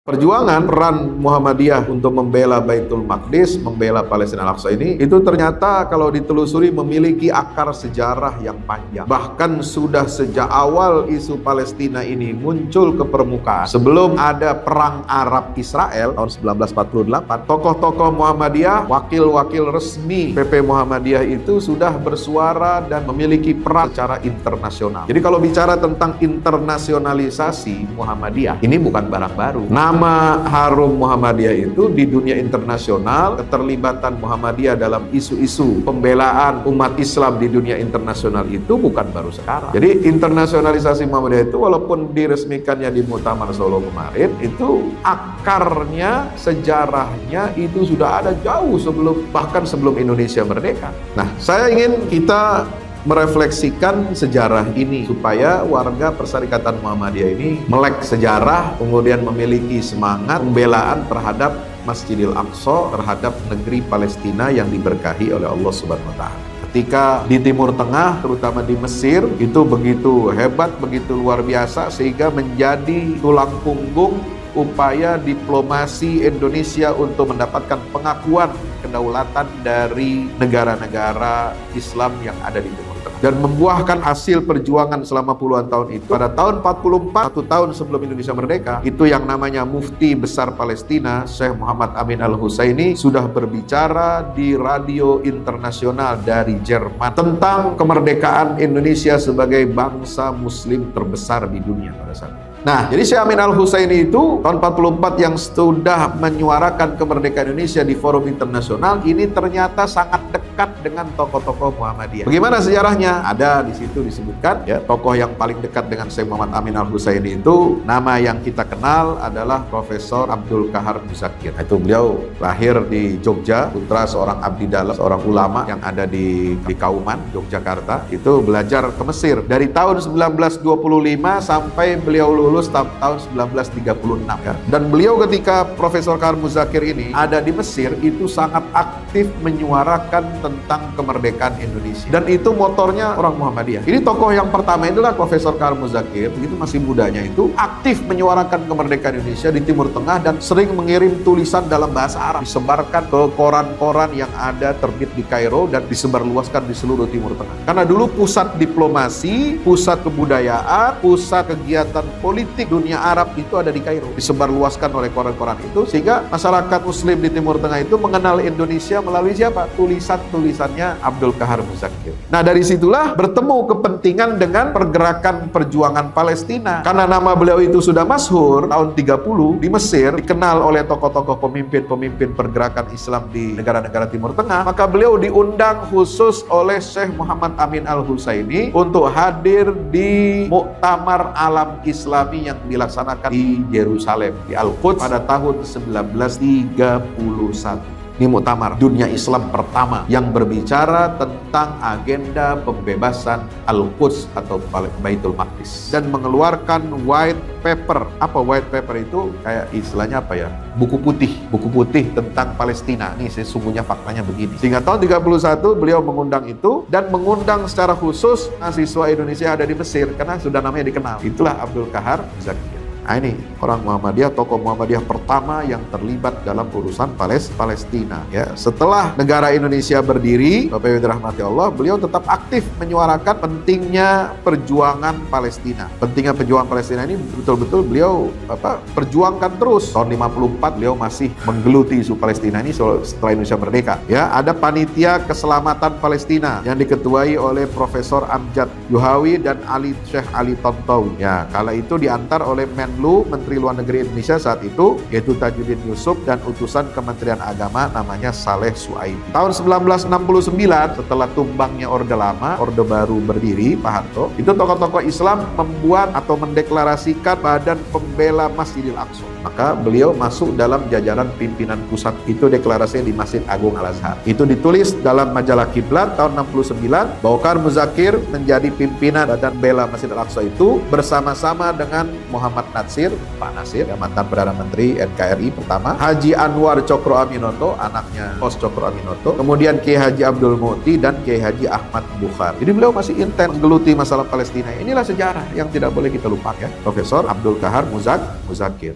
Perjuangan peran Muhammadiyah untuk membela Baitul Maqdis, membela Palestina Al-Aqsa ini, itu ternyata kalau ditelusuri memiliki akar sejarah yang panjang. Bahkan sudah sejak awal isu Palestina ini muncul ke permukaan, sebelum ada perang Arab Israel tahun 1948, tokoh-tokoh Muhammadiyah, wakil-wakil resmi PP Muhammadiyah itu sudah bersuara dan memiliki peran secara internasional. Jadi kalau bicara tentang internasionalisasi Muhammadiyah, ini bukan barang baru. Nama harum Muhammadiyah itu di dunia internasional, keterlibatan Muhammadiyah dalam isu-isu pembelaan umat Islam di dunia internasional itu bukan baru sekarang. Jadi internasionalisasi Muhammadiyah itu walaupun diresmikannya di Muktamar Solo kemarin, itu akarnya, sejarahnya itu sudah ada jauh sebelum, bahkan sebelum Indonesia merdeka. Nah, saya ingin kita merefleksikan sejarah ini supaya warga Perserikatan Muhammadiyah ini melek sejarah, kemudian memiliki semangat pembelaan terhadap Masjidil Aqsa, terhadap negeri Palestina yang diberkahi oleh Allah Subhanahu wa Ta'ala. Ketika di Timur Tengah, terutama di Mesir, itu begitu hebat, begitu luar biasa, sehingga menjadi tulang punggung upaya diplomasi Indonesia untuk mendapatkan pengakuan kedaulatan dari negara-negara Islam yang ada di Timur Tengah, dan membuahkan hasil perjuangan selama puluhan tahun itu. Pada tahun 44, 1 tahun sebelum Indonesia merdeka, itu yang namanya Mufti Besar Palestina, Syekh Muhammad Amin Al-Husaini, sudah berbicara di radio internasional dari Jerman tentang kemerdekaan Indonesia sebagai bangsa muslim terbesar di dunia pada saat itu. Nah, jadi Syekh Amin Al-Husaini itu tahun 44 yang sudah menyuarakan kemerdekaan Indonesia di forum internasional ini ternyata sangat dekat dengan tokoh-tokoh Muhammadiyah. Bagaimana sejarahnya? Ada di situ disebutkan, ya, tokoh yang paling dekat dengan Syekh Muhammad Amin Al-Husaini itu nama yang kita kenal adalah Profesor Abdul Qahar Muzakir. Itu beliau lahir di Jogja, putra seorang abdi dalam, seorang ulama yang ada di Kauman, Yogyakarta. Itu belajar ke Mesir dari tahun 1925 sampai beliau lulus tahun 1936, ya. Dan beliau ketika Profesor Qahar Muzakir ini ada di Mesir itu sangat aktif menyuarakan tentang kemerdekaan Indonesia, dan itu motornya orang Muhammadiyah. Ini tokoh yang pertama itulah Profesor Qahar Muzakir, begitu masih mudanya itu aktif menyuarakan kemerdekaan Indonesia di Timur Tengah dan sering mengirim tulisan dalam bahasa Arab, disebarkan ke koran-koran yang ada terbit di Kairo dan disebarluaskan di seluruh Timur Tengah. Karena dulu pusat diplomasi, pusat kebudayaan, pusat kegiatan politik dunia Arab itu ada di Kairo, disebarluaskan oleh koran-koran itu, sehingga masyarakat muslim di Timur Tengah itu mengenal Indonesia melalui siapa? Tulisannya Abdul Qahar Muzakir. Nah, dari situlah bertemu kepentingan dengan pergerakan perjuangan Palestina. Karena nama beliau itu sudah masyhur tahun 30 di Mesir, dikenal oleh tokoh-tokoh pemimpin pergerakan Islam di negara-negara Timur Tengah, maka beliau diundang khusus oleh Syekh Muhammad Amin Al-Husaini untuk hadir di Muktamar Alam Islam yang dilaksanakan di Yerusalem, di Al-Quds pada tahun 1931. Ini muktamar dunia Islam pertama yang berbicara tentang agenda pembebasan Al-Quds atau Baitul Maqdis, dan mengeluarkan white paper. Apa white paper itu? Kayak istilahnya apa ya? Buku putih tentang Palestina. Ini sesungguhnya faktanya begini. Sehingga tahun 31 beliau mengundang itu, dan mengundang secara khusus mahasiswa Indonesia yang ada di Mesir karena sudah namanya dikenal. Itulah Abdul Qahar Muzakir. Nah, ini orang Muhammadiyah, tokoh Muhammadiyah pertama yang terlibat dalam urusan Palestina. Ya, setelah negara Indonesia berdiri, Bapak Ibu dirahmati Allah, beliau tetap aktif menyuarakan pentingnya perjuangan Palestina. Pentingnya perjuangan Palestina ini betul-betul beliau perjuangkan terus. Tahun 54 beliau masih menggeluti isu Palestina ini setelah Indonesia merdeka. Ya, ada panitia keselamatan Palestina yang diketuai oleh Profesor Amjad Yuhawi dan Syekh Ali Tontowi. Ya, kala itu diantar oleh Menteri Luar Negeri Indonesia saat itu, yaitu Tajuddin Yusuf, dan utusan Kementerian Agama namanya Saleh Suaibi. Tahun 1969, setelah tumbangnya Orde Lama, Orde Baru berdiri, Pak Harto, itu tokoh-tokoh Islam membuat atau mendeklarasikan Badan Pembela Masjidil Aqsa. Maka beliau masuk dalam jajaran pimpinan pusat. Itu deklarasinya di Masjid Agung Al-Azhar. Itu ditulis dalam majalah Kiblat tahun 69 bahwa Qahar Muzakir menjadi pimpinan Badan Bela Masjid Al-Aqsa itu bersama-sama dengan Muhammad Natsir, Pak Nasir, yang mantan Perdana Menteri NKRI pertama, Haji Anwar Cokro Aminoto, anaknya Pos Cokro Aminoto, kemudian Kiai Haji Abdul Mu'ti dan Kiai Haji Ahmad Bukhar. Jadi beliau masih intens menggeluti masalah Palestina. Inilah sejarah yang tidak boleh kita lupakan. Profesor Abdul Qahar Muzakir.